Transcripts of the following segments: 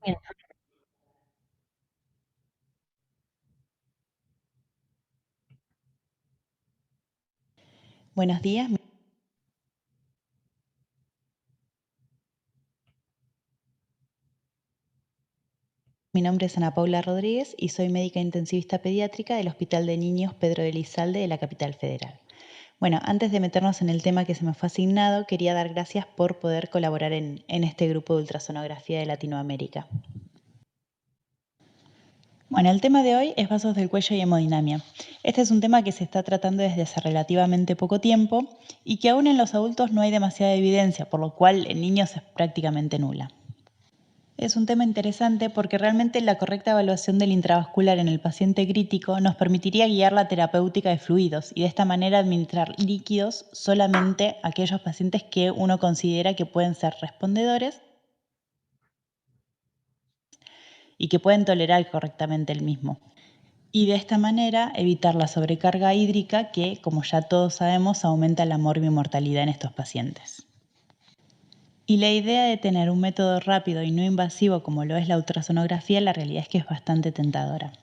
Bien. Buenos días, mi nombre es Ana Paula Rodríguez y soy médica intensivista pediátrica del Hospital de Niños Pedro de Elizalde de la Capital Federal. Bueno, antes de meternos en el tema que se me fue asignado, quería dar gracias por poder colaborar en este grupo de ultrasonografía de Latinoamérica. Bueno, el tema de hoy es vasos del cuello y hemodinamia. Este es un tema que se está tratando desde hace relativamente poco tiempo y que aún en los adultos no hay demasiada evidencia, por lo cual en niños es prácticamente nula. Es un tema interesante porque realmente la correcta evaluación del intravascular en el paciente crítico nos permitiría guiar la terapéutica de fluidos y de esta manera administrar líquidos solamente a aquellos pacientes que uno considera que pueden ser respondedores y que pueden tolerar correctamente el mismo. Y de esta manera evitar la sobrecarga hídrica que, como ya todos sabemos, aumenta la morbimortalidad en estos pacientes. Y la idea de tener un método rápido y no invasivo como lo es la ultrasonografía, la realidad es que es bastante tentadora.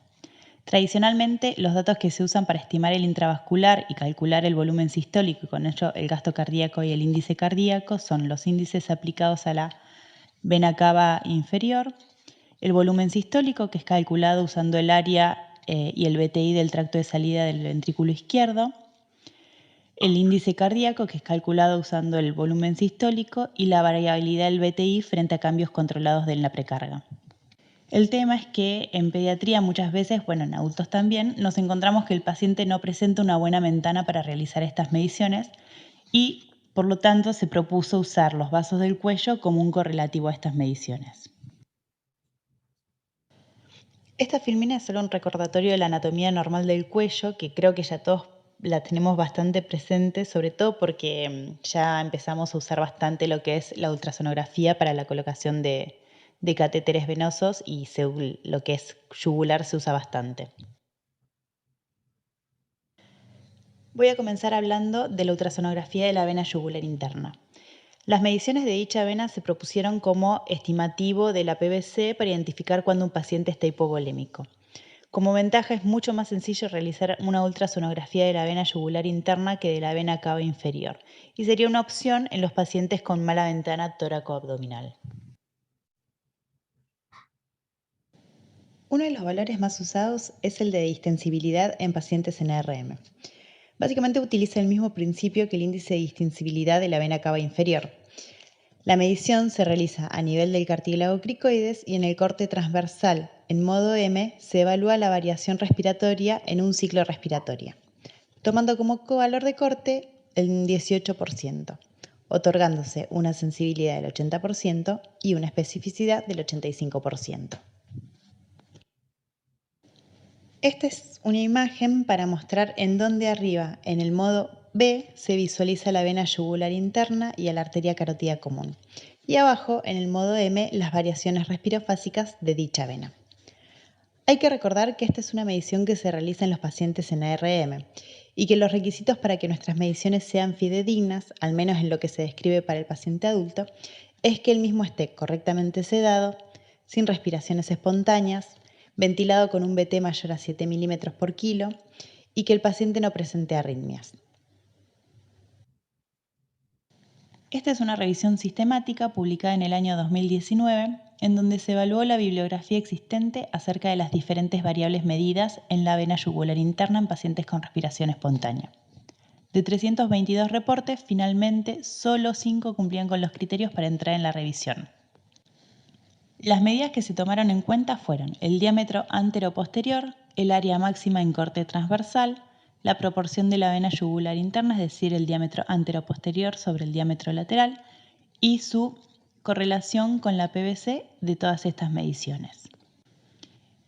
Tradicionalmente, los datos que se usan para estimar el intravascular y calcular el volumen sistólico y con ello el gasto cardíaco y el índice cardíaco son los índices aplicados a la vena cava inferior, el volumen sistólico, que es calculado usando el área y el BTI del tracto de salida del ventrículo izquierdo, el índice cardíaco, que es calculado usando el volumen sistólico, y la variabilidad del BTI frente a cambios controlados de la precarga. El tema es que en pediatría muchas veces, bueno, en adultos también, nos encontramos que el paciente no presenta una buena ventana para realizar estas mediciones y, por lo tanto, se propuso usar los vasos del cuello como un correlativo a estas mediciones. Esta filmina es solo un recordatorio de la anatomía normal del cuello, que creo que ya todos la tenemos bastante presente, sobre todo porque ya empezamos a usar bastante lo que es la ultrasonografía para la colocación de catéteres venosos y lo que es yugular se usa bastante. Voy a comenzar hablando de la ultrasonografía de la vena yugular interna. Las mediciones de dicha vena se propusieron como estimativo de la PVC para identificar cuando un paciente está hipovolémico. Como ventaja es mucho más sencillo realizar una ultrasonografía de la vena yugular interna que de la vena cava inferior y sería una opción en los pacientes con mala ventana tóraco-abdominal. Uno de los valores más usados es el de distensibilidad en pacientes en ARM. Básicamente utiliza el mismo principio que el índice de distensibilidad de la vena cava inferior. La medición se realiza a nivel del cartílago cricoides y en el corte transversal, en modo M, se evalúa la variación respiratoria en un ciclo respiratorio, tomando como covalor de corte el 18%, otorgándose una sensibilidad del 80% y una especificidad del 85%. Esta es una imagen para mostrar en dónde arriba, en el modo B, se visualiza la vena yugular interna y la arteria carótida común. Y abajo, en el modo M, las variaciones respirofásicas de dicha vena. Hay que recordar que esta es una medición que se realiza en los pacientes en ARM y que los requisitos para que nuestras mediciones sean fidedignas, al menos en lo que se describe para el paciente adulto, es que el mismo esté correctamente sedado, sin respiraciones espontáneas, ventilado con un BT mayor a 7 milímetros por kilo y que el paciente no presente arritmias. Esta es una revisión sistemática publicada en el año 2019, en donde se evaluó la bibliografía existente acerca de las diferentes variables medidas en la vena yugular interna en pacientes con respiración espontánea. De 322 reportes, finalmente solo 5 cumplían con los criterios para entrar en la revisión. Las medidas que se tomaron en cuenta fueron el diámetro antero-posterior, el área máxima en corte transversal, la proporción de la vena yugular interna, es decir, el diámetro antero-posterior sobre el diámetro lateral, y su correlación con la PVC de todas estas mediciones.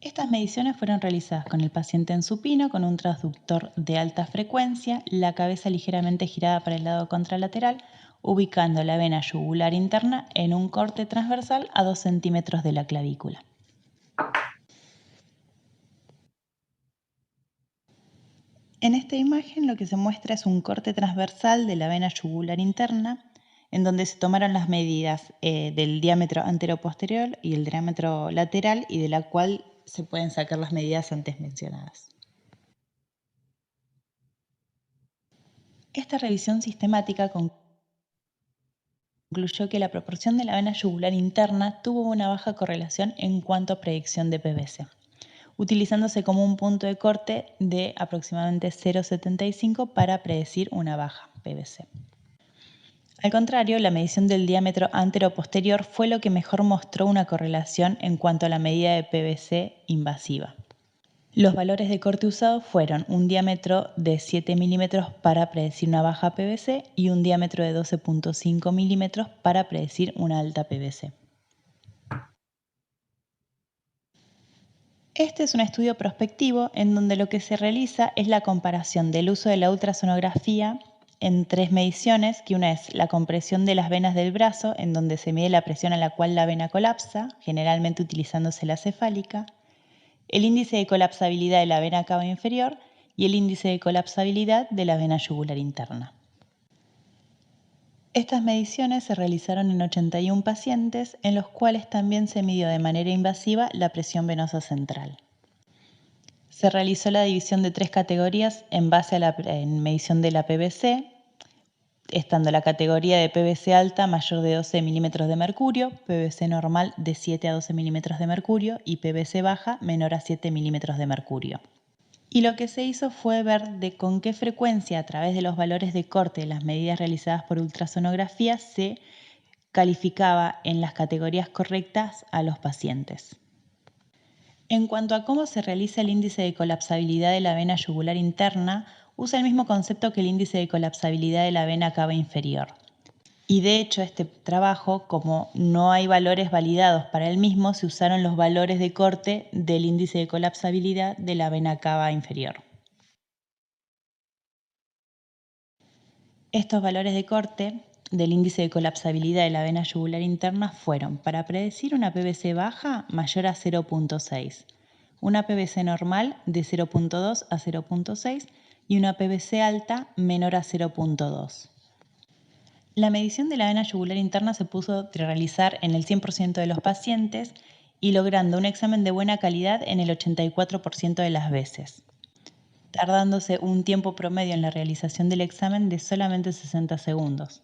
Estas mediciones fueron realizadas con el paciente en supino, con un transductor de alta frecuencia, la cabeza ligeramente girada para el lado contralateral, ubicando la vena yugular interna en un corte transversal a 2 centímetros de la clavícula. En esta imagen lo que se muestra es un corte transversal de la vena yugular interna en donde se tomaron las medidas del diámetro anteroposterior y el diámetro lateral, y de la cual se pueden sacar las medidas antes mencionadas. Esta revisión sistemática concluyó que la proporción de la vena yugular interna tuvo una baja correlación en cuanto a predicción de PVC, utilizándose como un punto de corte de aproximadamente 0,75 para predecir una baja PVC. Al contrario, la medición del diámetro anteroposterior fue lo que mejor mostró una correlación en cuanto a la medida de PVC invasiva. Los valores de corte usados fueron un diámetro de 7 milímetros para predecir una baja PVC y un diámetro de 12,5 milímetros para predecir una alta PVC. Este es un estudio prospectivo en donde lo que se realiza es la comparación del uso de la ultrasonografía en 3 mediciones, que una es la compresión de las venas del brazo, en donde se mide la presión a la cual la vena colapsa, generalmente utilizándose la cefálica, el índice de colapsabilidad de la vena cava inferior y el índice de colapsabilidad de la vena yugular interna. Estas mediciones se realizaron en 81 pacientes, en los cuales también se midió de manera invasiva la presión venosa central. Se realizó la división de 3 categorías en base a la medición de la PVC, estando la categoría de PVC alta mayor de 12 milímetros de mercurio, PVC normal de 7 a 12 milímetros de mercurio y PVC baja menor a 7 milímetros de mercurio. Y lo que se hizo fue ver de con qué frecuencia, a través de los valores de corte de las medidas realizadas por ultrasonografía, se calificaba en las categorías correctas a los pacientes. En cuanto a cómo se realiza el índice de colapsabilidad de la vena yugular interna, usa el mismo concepto que el índice de colapsabilidad de la vena cava inferior. Y de hecho, este trabajo, como no hay valores validados para el mismo, se usaron los valores de corte del índice de colapsabilidad de la vena cava inferior. Estos valores de corte del índice de colapsabilidad de la vena yugular interna fueron para predecir una PVC baja mayor a 0,6, una PVC normal de 0,2 a 0,6 y una PVC alta menor a 0,2. La medición de la vena yugular interna se puso a realizar en el 100% de los pacientes y logrando un examen de buena calidad en el 84% de las veces, tardándose un tiempo promedio en la realización del examen de solamente 60 segundos.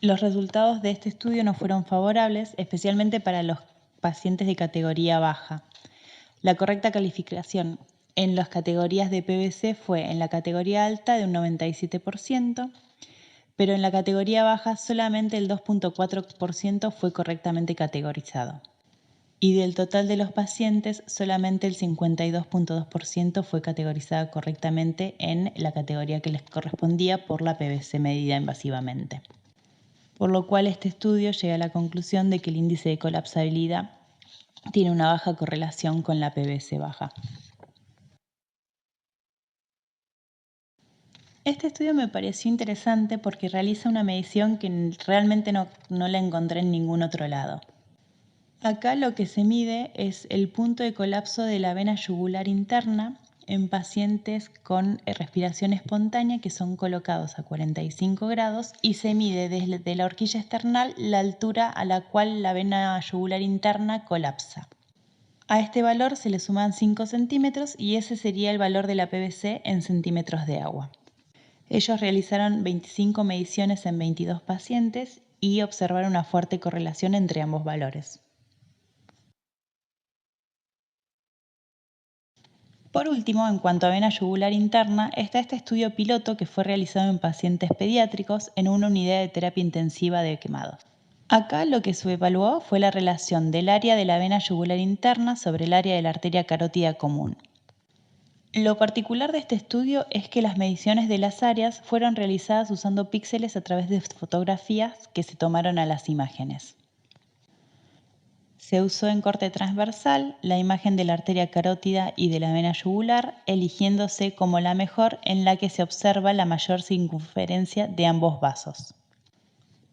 Los resultados de este estudio no fueron favorables, especialmente para los pacientes de categoría baja. La correcta calificación en las categorías de PVC fue en la categoría alta de un 97%, pero en la categoría baja solamente el 2,4% fue correctamente categorizado. Y del total de los pacientes, solamente el 52,2% fue categorizado correctamente en la categoría que les correspondía por la PVC medida invasivamente. Por lo cual este estudio llega a la conclusión de que el índice de colapsabilidad tiene una baja correlación con la PVC baja. Este estudio me pareció interesante porque realiza una medición que realmente no la encontré en ningún otro lado. Acá lo que se mide es el punto de colapso de la vena yugular interna en pacientes con respiración espontánea que son colocados a 45 grados y se mide desde la horquilla esternal la altura a la cual la vena yugular interna colapsa. A este valor se le suman 5 centímetros y ese sería el valor de la PVC en centímetros de agua. Ellos realizaron 25 mediciones en 22 pacientes y observaron una fuerte correlación entre ambos valores. Por último, en cuanto a vena yugular interna, está este estudio piloto que fue realizado en pacientes pediátricos en una unidad de terapia intensiva de quemados. Acá lo que se evaluó fue la relación del área de la vena yugular interna sobre el área de la arteria carótida común. Lo particular de este estudio es que las mediciones de las áreas fueron realizadas usando píxeles a través de fotografías que se tomaron a las imágenes. Se usó en corte transversal la imagen de la arteria carótida y de la vena yugular, eligiéndose como la mejor en la que se observa la mayor circunferencia de ambos vasos.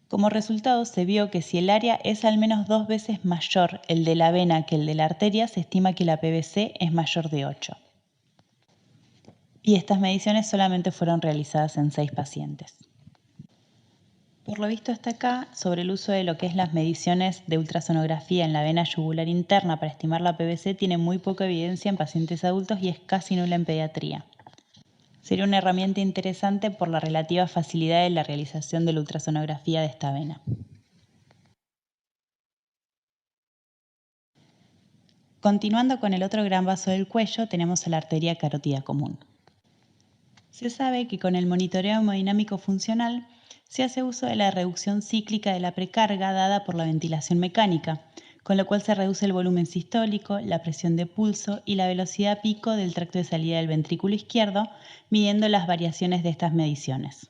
Como resultado, se vio que si el área es al menos 2 veces mayor el de la vena que el de la arteria, se estima que la PVC es mayor de 8. Y estas mediciones solamente fueron realizadas en 6 pacientes. Por lo visto hasta acá, sobre el uso de lo que es las mediciones de ultrasonografía en la vena yugular interna para estimar la PVC, tiene muy poca evidencia en pacientes adultos y es casi nula en pediatría. Sería una herramienta interesante por la relativa facilidad de la realización de la ultrasonografía de esta vena. Continuando con el otro gran vaso del cuello, tenemos a la arteria carótida común. Se sabe que con el monitoreo hemodinámico funcional se hace uso de la reducción cíclica de la precarga dada por la ventilación mecánica, con lo cual se reduce el volumen sistólico, la presión de pulso y la velocidad pico del tracto de salida del ventrículo izquierdo, midiendo las variaciones de estas mediciones.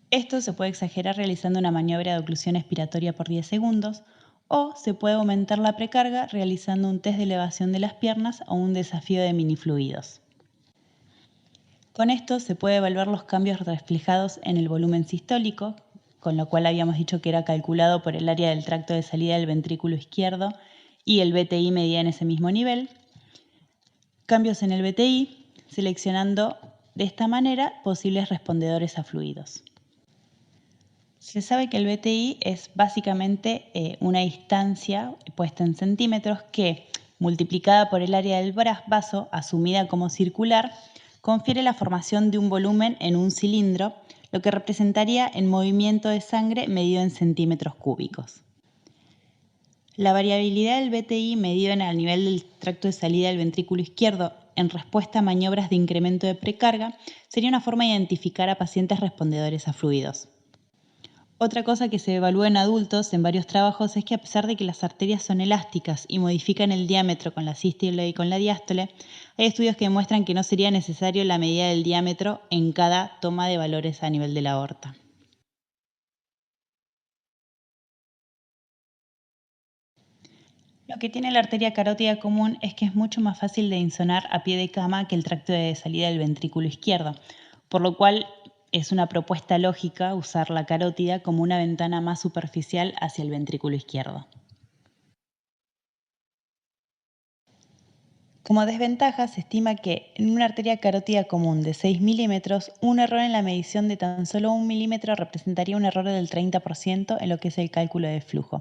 Esto se puede exagerar realizando una maniobra de oclusión expiratoria por 10 segundos o se puede aumentar la precarga realizando un test de elevación de las piernas o un desafío de minifluidos. Con esto se puede evaluar los cambios reflejados en el volumen sistólico, con lo cual habíamos dicho que era calculado por el área del tracto de salida del ventrículo izquierdo y el BTI medía en ese mismo nivel. Cambios en el BTI, seleccionando de esta manera posibles respondedores a fluidos. Se sabe que el BTI es básicamente una distancia puesta en centímetros que, multiplicada por el área del vaso, asumida como circular, confiere la formación de un volumen en un cilindro, lo que representaría el movimiento de sangre medido en centímetros cúbicos. La variabilidad del BTI medido en el nivel del tracto de salida del ventrículo izquierdo en respuesta a maniobras de incremento de precarga sería una forma de identificar a pacientes respondedores a fluidos. Otra cosa que se evalúa en adultos en varios trabajos es que a pesar de que las arterias son elásticas y modifican el diámetro con la sístole y con la diástole, hay estudios que demuestran que no sería necesario la medida del diámetro en cada toma de valores a nivel de la aorta. Lo que tiene la arteria carótida común es que es mucho más fácil de insonar a pie de cama que el tracto de salida del ventrículo izquierdo, por lo cual es una propuesta lógica usar la carótida como una ventana más superficial hacia el ventrículo izquierdo. Como desventaja, se estima que en una arteria carótida común de 6 milímetros, un error en la medición de tan solo 1 milímetro representaría un error del 30% en lo que es el cálculo de flujo,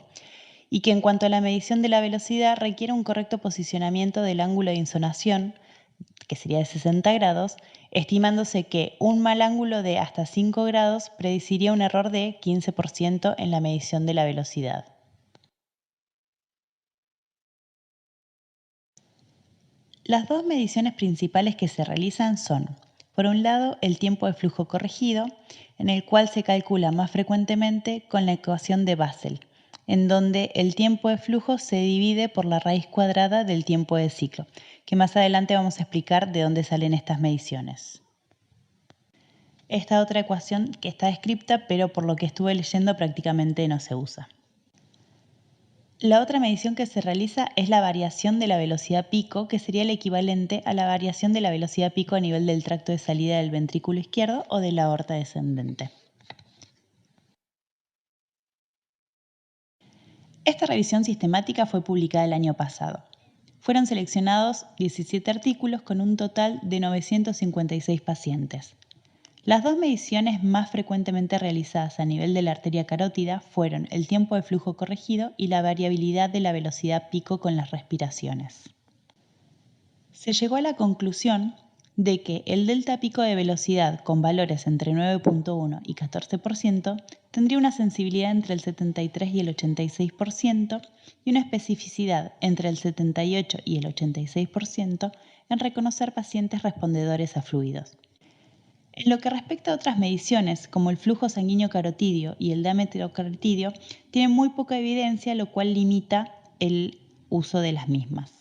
y que en cuanto a la medición de la velocidad requiere un correcto posicionamiento del ángulo de insonación, que sería de 60 grados, estimándose que un mal ángulo de hasta 5 grados predeciría un error de 15% en la medición de la velocidad. Las dos mediciones principales que se realizan son, por un lado, el tiempo de flujo corregido, en el cual se calcula más frecuentemente con la ecuación de Basel, en donde el tiempo de flujo se divide por la raíz cuadrada del tiempo de ciclo, que más adelante vamos a explicar de dónde salen estas mediciones. Esta otra ecuación que está descripta, pero por lo que estuve leyendo prácticamente no se usa. La otra medición que se realiza es la variación de la velocidad pico, que sería el equivalente a la variación de la velocidad pico a nivel del tracto de salida del ventrículo izquierdo o de la aorta descendente. Esta revisión sistemática fue publicada el año pasado. Fueron seleccionados 17 artículos con un total de 956 pacientes. Las dos mediciones más frecuentemente realizadas a nivel de la arteria carótida fueron el tiempo de flujo corregido y la variabilidad de la velocidad pico con las respiraciones. Se llegó a la conclusión de que el delta pico de velocidad con valores entre 9.1 y 14% tendría una sensibilidad entre el 73 y el 86% y una especificidad entre el 78 y el 86% en reconocer pacientes respondedores a fluidos. En lo que respecta a otras mediciones, como el flujo sanguíneo carotidio y el diámetro carotidio, tienen muy poca evidencia, lo cual limita el uso de las mismas.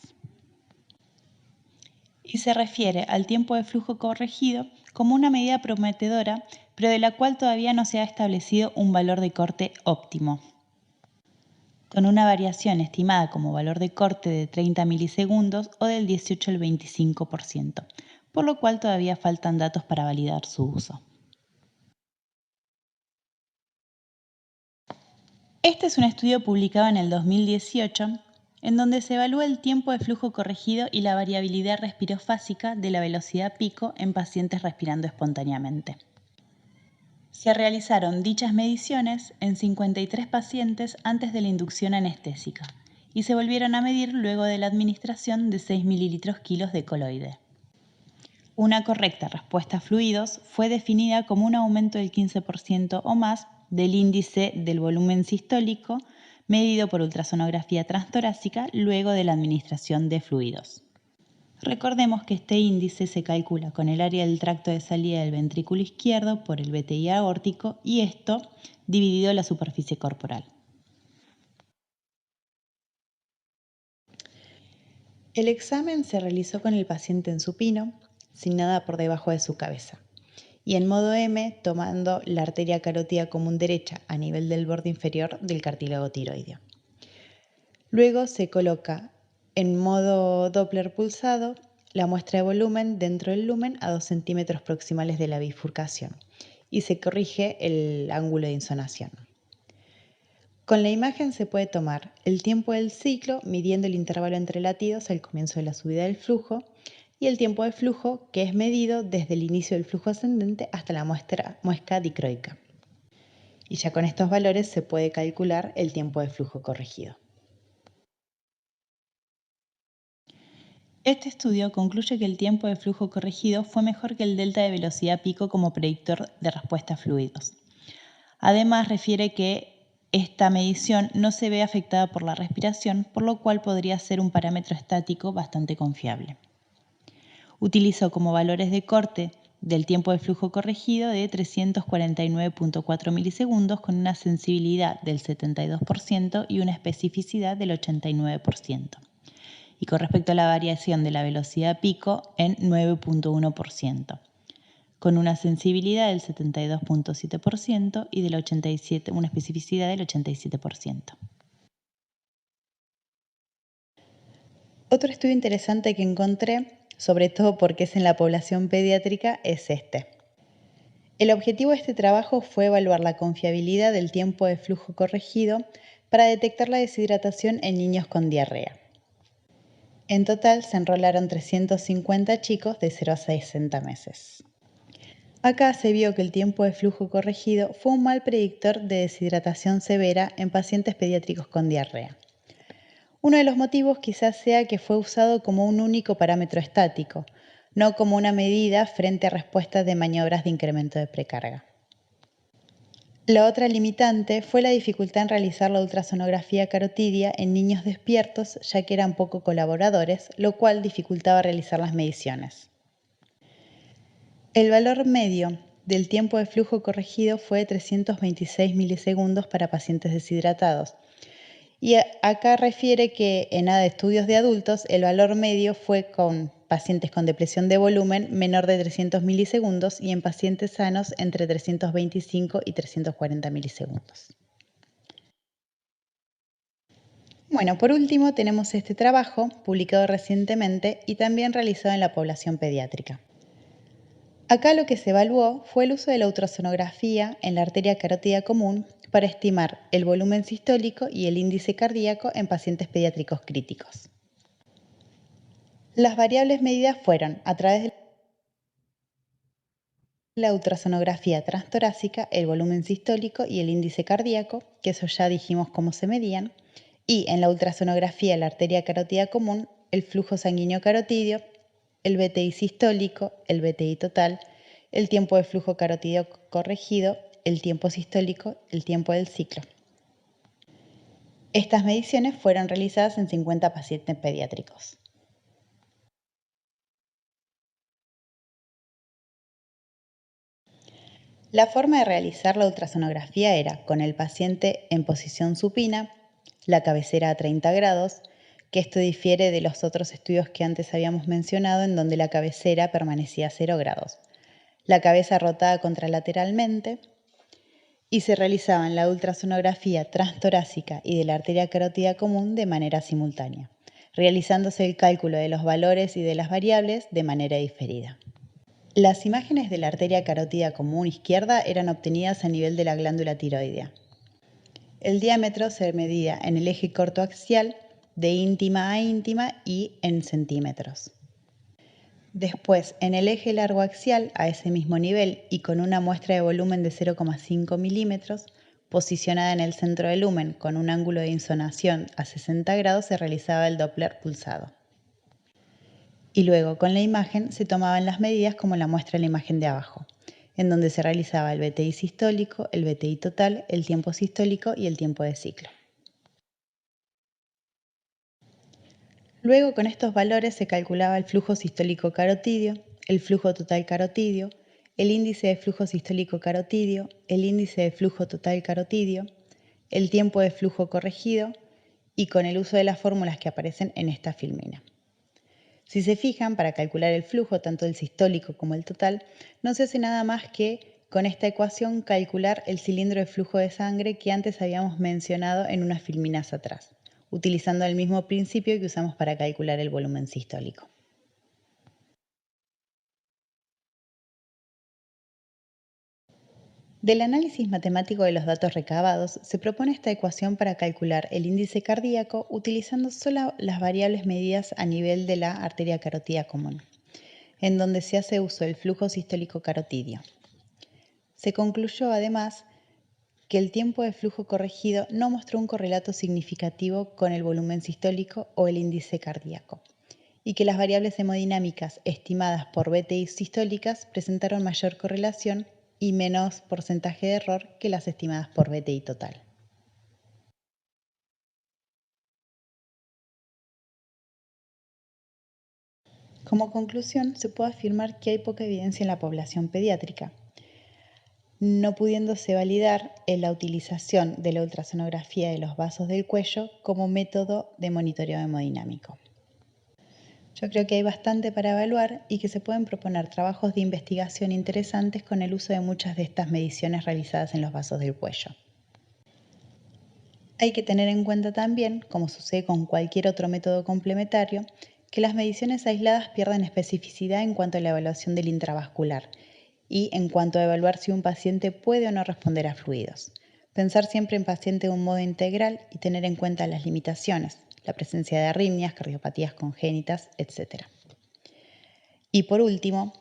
Y se refiere al tiempo de flujo corregido como una medida prometedora, pero de la cual todavía no se ha establecido un valor de corte óptimo, con una variación estimada como valor de corte de 30 milisegundos o del 18 al 25%, por lo cual todavía faltan datos para validar su uso. Este es un estudio publicado en el 2018 en donde se evalúa el tiempo de flujo corregido y la variabilidad respirofásica de la velocidad pico en pacientes respirando espontáneamente. Se realizaron dichas mediciones en 53 pacientes antes de la inducción anestésica y se volvieron a medir luego de la administración de 6 ml/kg de coloide. Una correcta respuesta a fluidos fue definida como un aumento del 15% o más del índice del volumen sistólico medido por ultrasonografía transtorácica luego de la administración de fluidos. Recordemos que este índice se calcula con el área del tracto de salida del ventrículo izquierdo por el BTI aórtico y esto dividido la superficie corporal. El examen se realizó con el paciente en supino, sin nada por debajo de su cabeza, y en modo M tomando la arteria carótida común derecha a nivel del borde inferior del cartílago tiroideo. Luego se coloca en modo Doppler pulsado la muestra de volumen dentro del lumen a 2 centímetros proximales de la bifurcación y se corrige el ángulo de insonación. Con la imagen se puede tomar el tiempo del ciclo midiendo el intervalo entre latidos al comienzo de la subida del flujo y el tiempo de flujo que es medido desde el inicio del flujo ascendente hasta la muesca dicroica. Y ya con estos valores se puede calcular el tiempo de flujo corregido. Este estudio concluye que el tiempo de flujo corregido fue mejor que el delta de velocidad pico como predictor de respuesta a fluidos. Además, refiere que esta medición no se ve afectada por la respiración, por lo cual podría ser un parámetro estático bastante confiable. Utilizó como valores de corte del tiempo de flujo corregido de 349.4 milisegundos con una sensibilidad del 72% y una especificidad del 89%. Y con respecto a la variación de la velocidad pico en 9.1%, con una sensibilidad del 72.7% y una especificidad del 87%. Otro estudio interesante que encontré, sobre todo porque es en la población pediátrica, es este. El objetivo de este trabajo fue evaluar la confiabilidad del tiempo de flujo corregido para detectar la deshidratación en niños con diarrea. En total se enrolaron 350 chicos de 0 a 60 meses. Acá se vio que el tiempo de flujo corregido fue un mal predictor de deshidratación severa en pacientes pediátricos con diarrea. Uno de los motivos quizás sea que fue usado como un único parámetro estático, no como una medida frente a respuestas de maniobras de incremento de precarga. La otra limitante fue la dificultad en realizar la ultrasonografía carotidia en niños despiertos, ya que eran poco colaboradores, lo cual dificultaba realizar las mediciones. El valor medio del tiempo de flujo corregido fue de 326 milisegundos para pacientes deshidratados. Y acá refiere que en estudios de adultos el valor medio fue con pacientes con depresión de volumen menor de 300 milisegundos y en pacientes sanos entre 325 y 340 milisegundos. Bueno, por último tenemos este trabajo publicado recientemente y también realizado en la población pediátrica. Acá lo que se evaluó fue el uso de la ultrasonografía en la arteria carótida común para estimar el volumen sistólico y el índice cardíaco en pacientes pediátricos críticos. Las variables medidas fueron, a través de la ultrasonografía transtorácica, el volumen sistólico y el índice cardíaco, que eso ya dijimos cómo se medían, y en la ultrasonografía de la arteria carótida común, el flujo sanguíneo carotídeo, el BTI sistólico, el BTI total, el tiempo de flujo carotídeo corregido, el tiempo sistólico, el tiempo del ciclo. Estas mediciones fueron realizadas en 50 pacientes pediátricos. La forma de realizar la ultrasonografía era con el paciente en posición supina, la cabecera a 30 grados, que esto difiere de los otros estudios que antes habíamos mencionado en donde la cabecera permanecía a 0 grados. La cabeza rotada contralateralmente y se realizaban la ultrasonografía transtorácica y de la arteria carótida común de manera simultánea, realizándose el cálculo de los valores y de las variables de manera diferida. Las imágenes de la arteria carótida común izquierda eran obtenidas a nivel de la glándula tiroidea. El diámetro se medía en el eje cortoaxial de íntima a íntima y en centímetros. Después, en el eje largo axial, a ese mismo nivel y con una muestra de volumen de 0,5 milímetros, posicionada en el centro del lumen con un ángulo de insonación a 60 grados, se realizaba el Doppler pulsado. Y luego, con la imagen, se tomaban las medidas como la muestra en la imagen de abajo, en donde se realizaba el BTI sistólico, el BTI total, el tiempo sistólico y el tiempo de ciclo. Luego, con estos valores se calculaba el flujo sistólico carotidio, el flujo total carotidio, el índice de flujo sistólico carotidio, el índice de flujo total carotidio, el tiempo de flujo corregido y con el uso de las fórmulas que aparecen en esta filmina. Si se fijan, para calcular el flujo, tanto el sistólico como el total, no se hace nada más que, con esta ecuación, calcular el cilindro de flujo de sangre que antes habíamos mencionado en unas filminas atrás, utilizando el mismo principio que usamos para calcular el volumen sistólico. Del análisis matemático de los datos recabados, se propone esta ecuación para calcular el índice cardíaco utilizando solo las variables medidas a nivel de la arteria carótida común, en donde se hace uso del flujo sistólico carotidio. Se concluyó además que el tiempo de flujo corregido no mostró un correlato significativo con el volumen sistólico o el índice cardíaco, y que las variables hemodinámicas estimadas por BTI sistólicas presentaron mayor correlación y menos porcentaje de error que las estimadas por BTI total. Como conclusión, se puede afirmar que hay poca evidencia en la población pediátrica, no pudiéndose validar en la utilización de la ultrasonografía de los vasos del cuello como método de monitoreo hemodinámico. Yo creo que hay bastante para evaluar y que se pueden proponer trabajos de investigación interesantes con el uso de muchas de estas mediciones realizadas en los vasos del cuello. Hay que tener en cuenta también, como sucede con cualquier otro método complementario, que las mediciones aisladas pierden especificidad en cuanto a la evaluación del intravascular y en cuanto a evaluar si un paciente puede o no responder a fluidos. Pensar siempre en paciente de un modo integral y tener en cuenta las limitaciones, la presencia de arritmias, cardiopatías congénitas, etc. Y por último,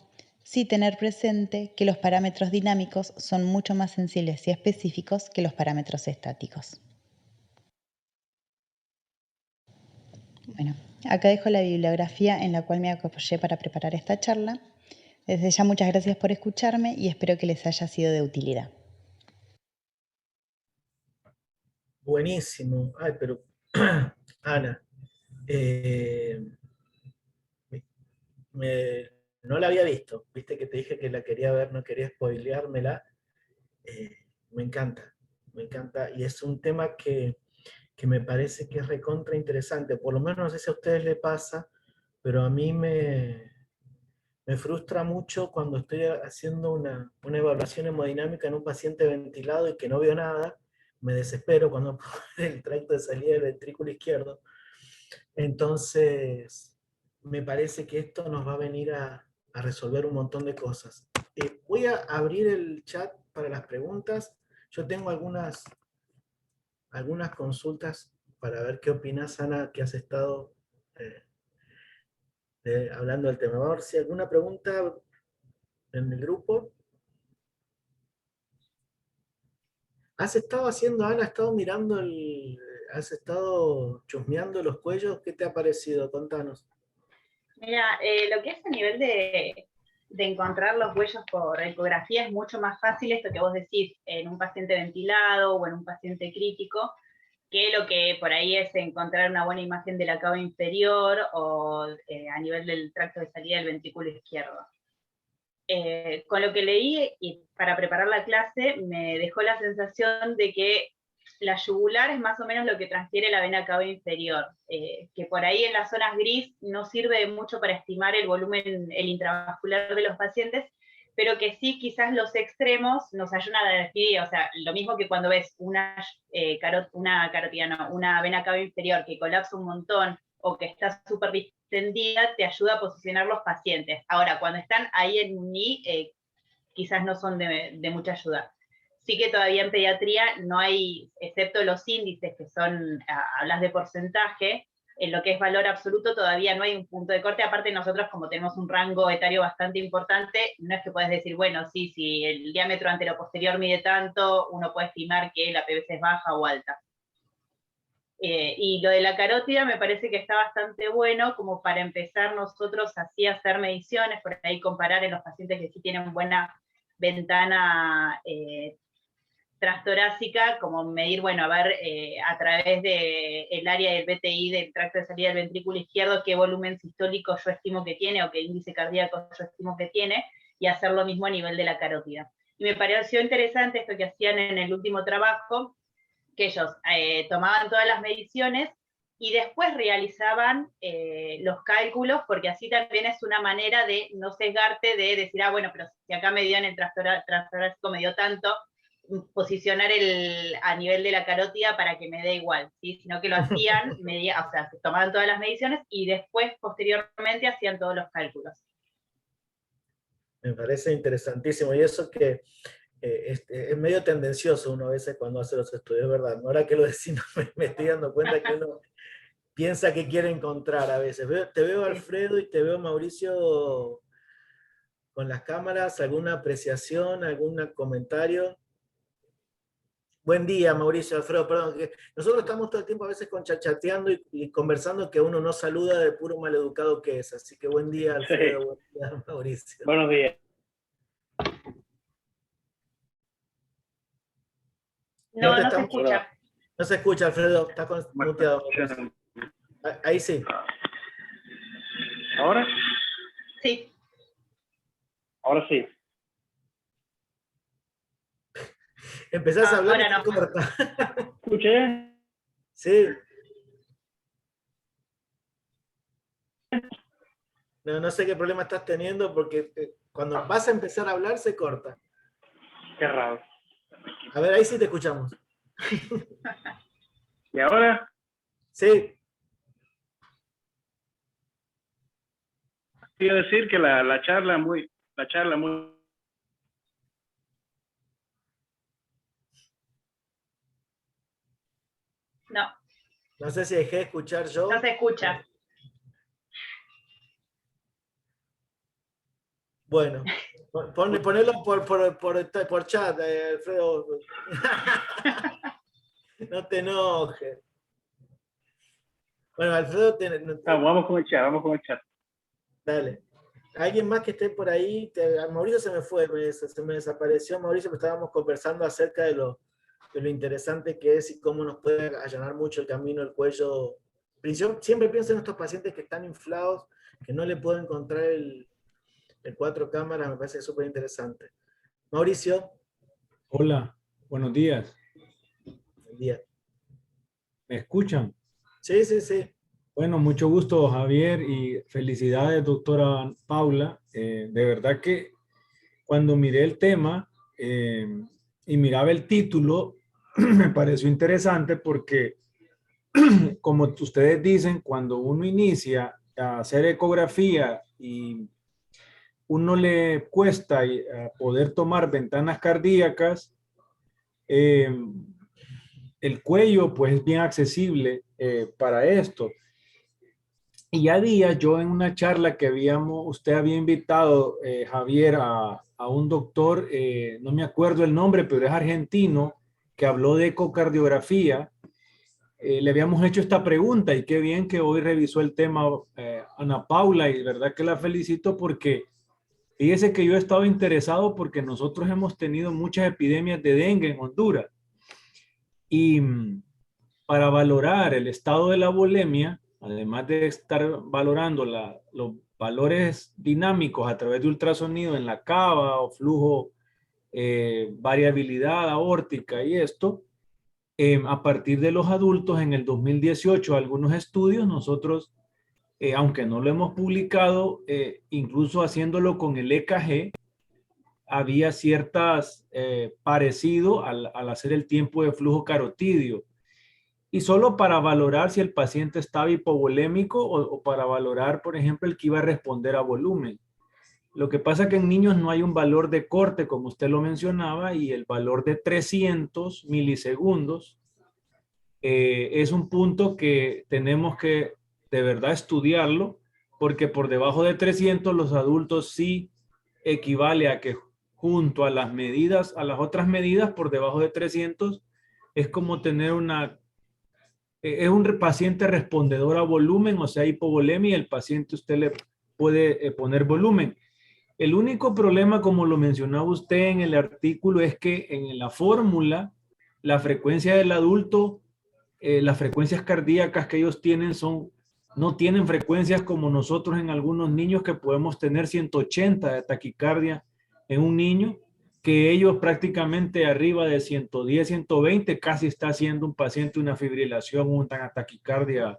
sí tener presente que los parámetros dinámicos son mucho más sensibles y específicos que los parámetros estáticos. Bueno, acá dejo la bibliografía en la cual me apoyé para preparar esta charla. Desde ya muchas gracias por escucharme y espero que les haya sido de utilidad. Buenísimo. Ay, pero Ana, eh, me- no la había visto. Viste que te dije que la quería ver, no quería spoileármela. Eh, me encanta, me encanta. Y es un tema que me parece que es recontra interesante. Por lo menos no sé si a ustedes les pasa, pero a mí me frustra mucho cuando estoy haciendo una evaluación hemodinámica en un paciente ventilado y que no veo nada. Me desespero cuando pongo el tracto de salida del ventrículo izquierdo. Entonces, me parece que esto nos va a venir a resolver un montón de cosas. Voy a abrir el chat para las preguntas. Yo tengo algunas consultas para ver qué opinas, Ana, que has estado eh, hablando del tema. Vamos a ver si hay alguna pregunta en el grupo. ¿Has estado haciendo, Ana, has estado mirando has estado chusmeando los cuellos? ¿Qué te ha parecido? Contanos. Mira, lo que es a nivel de encontrar los huellos por ecografía es mucho más fácil esto que vos decís en un paciente ventilado o en un paciente crítico, que lo que por ahí es encontrar una buena imagen de la cava inferior o a nivel del tracto de salida del ventrículo izquierdo. Con lo que leí y para preparar la clase me dejó la sensación de que la yugular es más o menos lo que transfiere la vena cava inferior, que por ahí en las zonas gris no sirve mucho para estimar el volumen, el intravascular de los pacientes, pero que sí quizás los extremos nos ayudan a definir, o sea, lo mismo que cuando ves una vena cava inferior que colapsa un montón o que está súper distendida, te ayuda a posicionar los pacientes. Ahora, cuando están ahí en un I, quizás no son de mucha ayuda. Sí que todavía en pediatría no hay, excepto los índices que son, hablas de porcentaje, en lo que es valor absoluto todavía no hay un punto de corte. Aparte nosotros, como tenemos un rango etario bastante importante, no es que puedes decir, bueno, sí, si el diámetro antero-posterior mide tanto, uno puede estimar que la PVC es baja o alta. Y lo de la carótida me parece que está bastante bueno como para empezar nosotros así a hacer mediciones, por ahí comparar en los pacientes que sí tienen buena ventana transtorácica, como medir, bueno, a ver a través del área del BTI, del tracto de salida del ventrículo izquierdo, qué volumen sistólico yo estimo que tiene o qué índice cardíaco yo estimo que tiene, y hacer lo mismo a nivel de la carótida. Y me pareció interesante esto que hacían en el último trabajo, que ellos tomaban todas las mediciones y después realizaban los cálculos, porque así también es una manera de no sesgarte, de decir, ah, bueno, pero si acá me dio en el transtorácico me dio tanto, posicionar a nivel de la carótida para que me dé igual, ¿sí? Sino que lo hacían, o sea, tomaban todas las mediciones y después, posteriormente, hacían todos los cálculos. Me parece interesantísimo, y eso que es medio tendencioso uno a veces cuando hace los estudios, ¿verdad? Ahora que lo decís, me estoy dando cuenta que uno piensa que quiere encontrar a veces. Te veo Alfredo y te veo Mauricio con las cámaras. ¿Alguna apreciación, algún comentario? Buen día, Mauricio, Alfredo, perdón. Nosotros estamos todo el tiempo a veces chateando y conversando, que uno no saluda de puro maleducado que es. Así que buen día, Alfredo, sí. Buen día, Mauricio. Buenos días. No se escucha. No se escucha, Alfredo, está muteado. Ahí sí. ¿Ahora? Sí. Ahora sí. Empezás a hablar y no. corta. ¿Escuché? Sí. No sé qué problema estás teniendo, porque cuando vas a empezar a hablar se corta. Qué raro. A ver, ahí sí te escuchamos. ¿Y ahora? Sí. Quiero decir que la charla muy... No. No sé si dejé de escuchar yo. No se escucha. Bueno, ponelo por chat, Alfredo. No te enojes. Bueno, Alfredo... Vamos con el chat. Dale. ¿Alguien más que esté por ahí? Mauricio se me fue, se me desapareció Mauricio, pero estábamos conversando acerca de lo interesante que es y cómo nos puede allanar mucho el camino, el cuello. Yo siempre pienso en estos pacientes que están inflados, que no le puedo encontrar el 4 cámaras, me parece súper interesante. Mauricio. Hola, buenos días. Buen día. ¿Me escuchan? Sí, sí, sí. Bueno, mucho gusto, Javier, y felicidades, doctora Paula. De verdad que cuando miré el tema y miraba el título, me pareció interesante porque, como ustedes dicen, cuando uno inicia a hacer ecografía y uno le cuesta poder tomar ventanas cardíacas, el cuello pues es bien accesible para esto. Y ya días yo en una charla que usted había invitado, Javier, a un doctor, no me acuerdo el nombre, pero es argentino, que habló de ecocardiografía. Le habíamos hecho esta pregunta y qué bien que hoy revisó el tema Ana Paula, y de verdad que la felicito porque fíjese que yo he estado interesado porque nosotros hemos tenido muchas epidemias de dengue en Honduras. Y para valorar el estado de la volemia, además de estar valorando los valores dinámicos a través de ultrasonido en la cava o flujo, variabilidad aórtica y esto, a partir de los adultos en el 2018, algunos estudios, nosotros, aunque no lo hemos publicado, incluso haciéndolo con el EKG, había ciertas parecido al hacer el tiempo de flujo carotidio. Y solo para valorar si el paciente estaba hipovolémico o para valorar, por ejemplo, el que iba a responder a volumen. Lo que pasa es que en niños no hay un valor de corte, como usted lo mencionaba, y el valor de 300 milisegundos es un punto que tenemos que de verdad estudiarlo, porque por debajo de 300 los adultos sí equivale a que junto a las medidas, a las otras medidas por debajo de 300, es como tener es un paciente respondedor a volumen, o sea, hipovolemia, y el paciente usted le puede poner volumen. El único problema, como lo mencionaba usted en el artículo, es que en la fórmula, la frecuencia del adulto, las frecuencias cardíacas que ellos tienen no tienen frecuencias como nosotros en algunos niños, que podemos tener 180 de taquicardia en un niño, que ellos prácticamente arriba de 110, 120, casi está haciendo un paciente una fibrilación, una taquicardia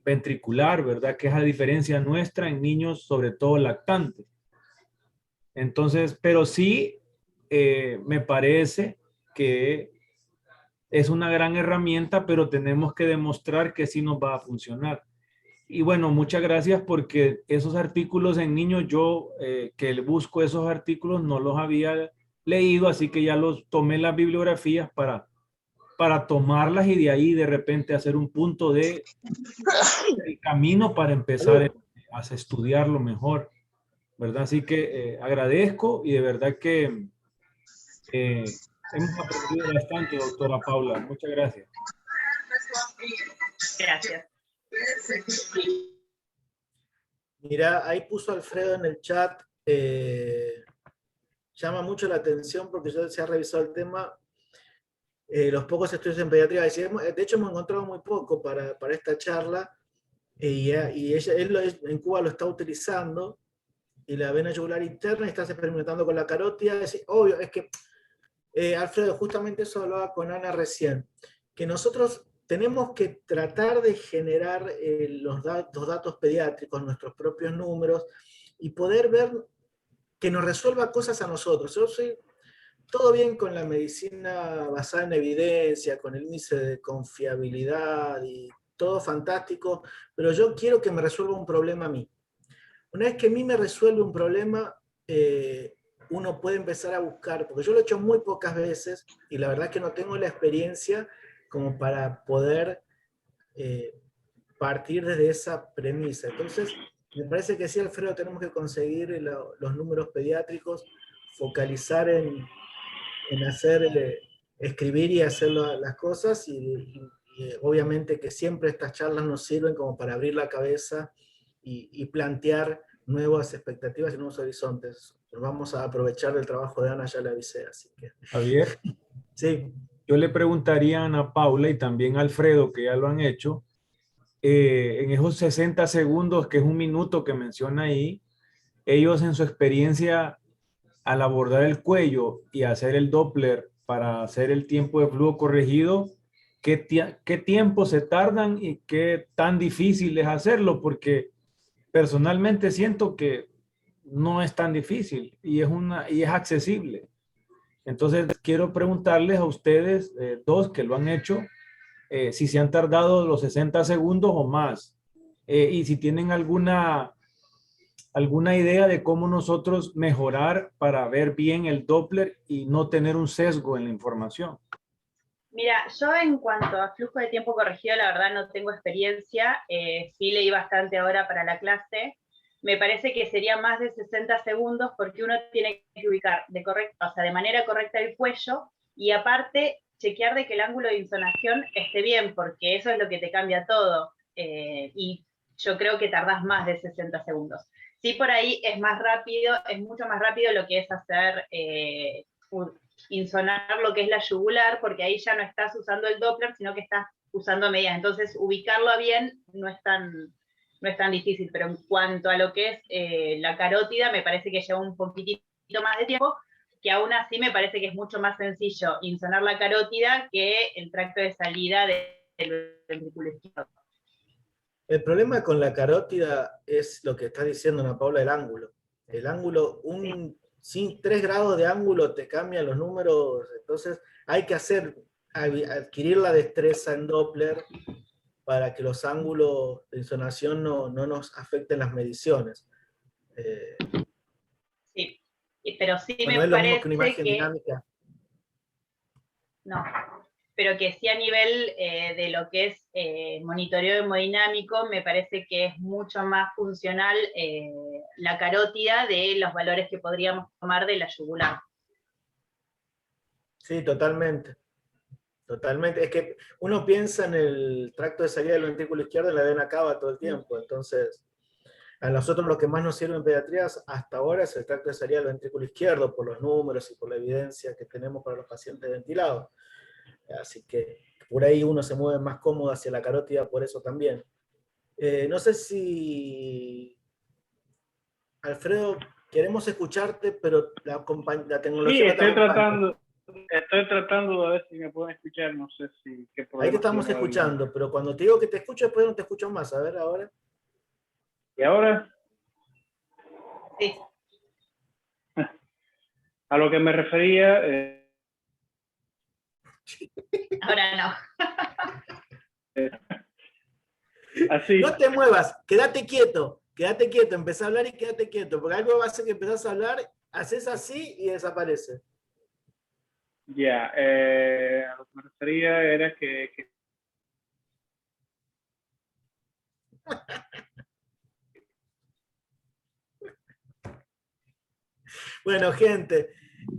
ventricular, ¿verdad? Que es a diferencia nuestra en niños, sobre todo lactantes. Entonces, pero sí me parece que es una gran herramienta, pero tenemos que demostrar que sí nos va a funcionar. Y bueno, muchas gracias, porque esos artículos en niños, yo que busco esos artículos no los había leído, así que ya los tomé las bibliografías para tomarlas y de ahí de repente hacer un punto de el camino para empezar a estudiarlo mejor, ¿verdad? Así que agradezco, y de verdad que hemos aprendido bastante, doctora Paula. Muchas gracias. Gracias. Mira, ahí puso Alfredo en el chat, llama mucho la atención porque yo se ha revisado el tema, los pocos estudios en pediatría, de hecho hemos encontrado muy poco para esta charla, y él en Cuba lo está utilizando, y la vena yugular interna, y está experimentando con la carótida. Obvio, es que, Alfredo, justamente eso hablaba con Ana recién, que nosotros tenemos que tratar de generar los datos pediátricos, nuestros propios números, y poder ver que nos resuelva cosas a nosotros. Yo soy todo bien con la medicina basada en evidencia, con el índice de confiabilidad y todo fantástico, pero yo quiero que me resuelva un problema a mí. Una vez que a mí me resuelve un problema, uno puede empezar a buscar, porque yo lo he hecho muy pocas veces, y la verdad es que no tengo la experiencia como para poder partir desde esa premisa. Entonces, me parece que sí, Alfredo, tenemos que conseguir los números pediátricos, focalizar en hacer, escribir y hacer las cosas, y obviamente que siempre estas charlas nos sirven como para abrir la cabeza y plantear nuevas expectativas y nuevos horizontes. Nos vamos a aprovechar del trabajo de Ana, ya le avisé, así que... Javier, Sí. yo le preguntaría a Ana Paula y también a Alfredo, que ya lo han hecho, en esos 60 segundos, que es un minuto que menciona ahí, ellos en su experiencia al abordar el cuello y hacer el Doppler para hacer el tiempo de flujo corregido, ¿qué tiempo se tardan y qué tan difícil es hacerlo? Porque personalmente siento que no es tan difícil y es accesible. Entonces quiero preguntarles a ustedes dos que lo han hecho, si se han tardado los 60 segundos o más, y si tienen alguna idea de cómo nosotros mejorar para ver bien el Doppler y no tener un sesgo en la información. Mira, yo en cuanto a flujo de tiempo corregido, la verdad no tengo experiencia, sí leí bastante ahora para la clase. Me parece que sería más de 60 segundos porque uno tiene que ubicar de manera correcta el cuello, y aparte chequear de que el ángulo de insonación esté bien, porque eso es lo que te cambia todo. Y yo creo que tardás más de 60 segundos. Sí, por ahí es más rápido, es mucho más rápido lo que es hacer insonar lo que es la yugular, porque ahí ya no estás usando el Doppler, sino que estás usando medidas. Entonces, ubicarlo bien no es tan difícil, pero en cuanto a lo que es la carótida, me parece que lleva un poquitito más de tiempo, que aún así me parece que es mucho más sencillo insonar la carótida que el tracto de salida del ventrículo izquierdo. El problema con la carótida es lo que está diciendo Ana Paula, el ángulo. El ángulo, sin 3 grados de ángulo te cambian los números, entonces hay que adquirir la destreza en Doppler para que los ángulos de insonación no nos afecten las mediciones. Sí, pero sí bueno, me es lo mismo parece que una imagen que... dinámica. No, pero que sí a nivel de lo que es monitoreo hemodinámico, me parece que es mucho más funcional la carótida de los valores que podríamos tomar de la yugular. Sí, totalmente. Totalmente. Es que uno piensa en el tracto de salida del ventrículo izquierdo en la vena cava todo el tiempo. Entonces, a nosotros lo que más nos sirve en pediatría hasta ahora es el tracto de salida del ventrículo izquierdo, por los números y por la evidencia que tenemos para los pacientes ventilados. Así que por ahí uno se mueve más cómodo hacia la carótida por eso también. No sé si, Alfredo, queremos escucharte, pero la Sí, tecnología no te acompaña. estoy tratando de ver si me pueden escuchar, no sé si qué Ahí te problema estamos tiene hoy. escuchando, pero cuando te digo que te escucho, después no te escucho más. A ver, ahora. Y ahora, Sí. a lo que me refería, Ahora no. así, No te muevas, quédate quieto, empezá a hablar y quédate quieto, porque algo va a hacer que empezás a hablar, haces así y desaparece. ya, a lo que me refería era que Bueno, gente,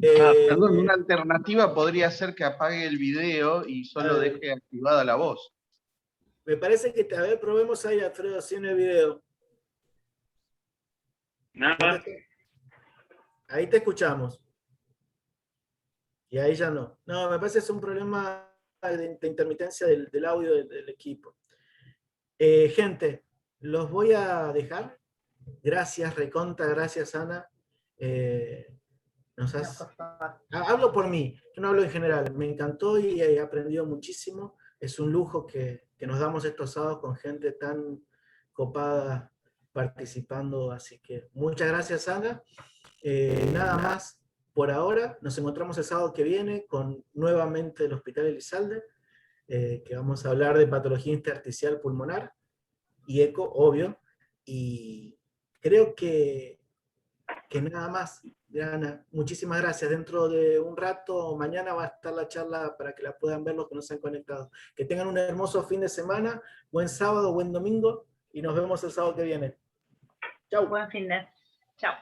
Perdón, una alternativa podría ser que apague el video y solo deje activada la voz. me parece que, a ver, probemos ahí, Alfredo, sin el video. nada, Ahí te escuchamos. Y ahí ya no. No, me parece que es un problema de intermitencia del audio del equipo. Gente, los voy a dejar. Gracias, Reconta, gracias, Ana. Hablo por mí, yo no hablo en general. Me encantó y he aprendido muchísimo. Es un lujo que nos damos estos sábados con gente tan copada participando. Así que muchas gracias, Ana. Nada más por ahora. Nos encontramos el sábado que viene con nuevamente el Hospital Elizalde, que vamos a hablar de patología intersticial pulmonar y eco, obvio. Y creo que nada más. Diana, muchísimas gracias. Dentro de un rato o mañana va a estar la charla para que la puedan ver los que no se han conectado. Que tengan un hermoso fin de semana, buen sábado, buen domingo y nos vemos el sábado que viene. Chau. Buen fin de. Chao.